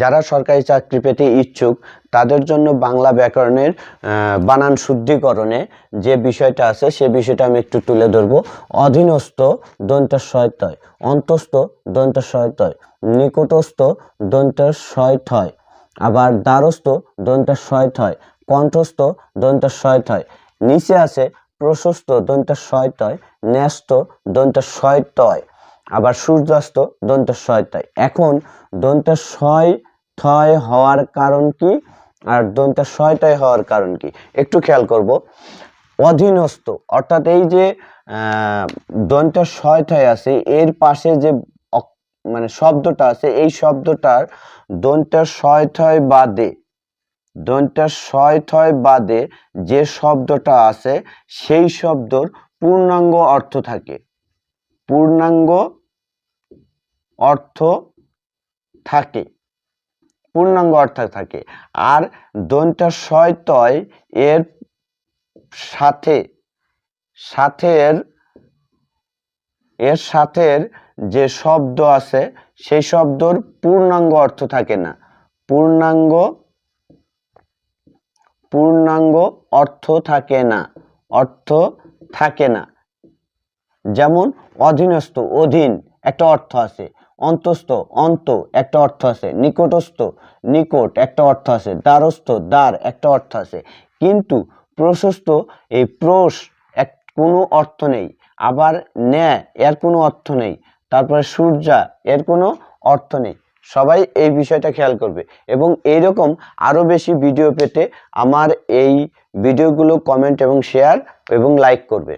যারা সরকারি চাকরি পেতে ইচ্ছুক তাদের জন্য বাংলা ব্যাকরণের বানান শুদ্ধিকরণে যে বিষয়টা আছে সে বিষয়টা আমি একটু তুলে ধরবো। অধীনস্থ দন্ত্যস্বয় অন্তস্থ দন্ত্যস্বয় নিকটস্থ দন্ত্যস্বয় আবার দ্বারস্থ দন্ত্যস্বয় কণ্ঠস্থ দন্ত্যস্বয় নিচে আছে প্রশস্ত দন্ত্যস্বয় ন্যস্ত দন্ত্যস্বয় আবার সূর্যাস্ত দন্ত্যস্বয়। এখন দন্ত্যস্বয় হওয়ার কারণ কি আর দন্ত্যস্বয় হওয়ার কারণ কি একটু খেয়াল করব। অধীনস্থ অর্থাৎ এই যে দন্ত্যস্বয় আছে এর পাশে যে মানে শব্দটা আছে এই শব্দটার দন্ত্যস্বয় বাদে যে শব্দটা আছে সেই শব্দর পূর্ণাঙ্গ অর্থ থাকে। পূর্ণাঙ্গ অর্থ থাকে আর দন্ত্যস্বয় এর সাথে যে শব্দ আছে সেই শব্দর পূর্ণাঙ্গ অর্থ থাকে না। পূর্ণাঙ্গ অর্থ থাকে না। যেমন অধীনস্থ অধীন একটা অর্থ আছে, অন্তস্থ অন্ত একটা অর্থ আছে, নিকটস্থ নিকট একটা অর্থ আছে, দ্বারস্থ দ্বার একটা অর্থ আছে, কিন্তু প্রশস্ত এই প্রশ কোনো অর্থ নেই, আবার ন্যা এর কোনো অর্থ নেই, তারপরে সূর্যা এর কোনো অর্থ নেই। সবাই এই বিষয়টা খেয়াল করবে এবং এইরকম আরো বেশি ভিডিও পেতে আমার এই ভিডিওগুলো কমেন্ট এবং শেয়ার এবং লাইক করবে।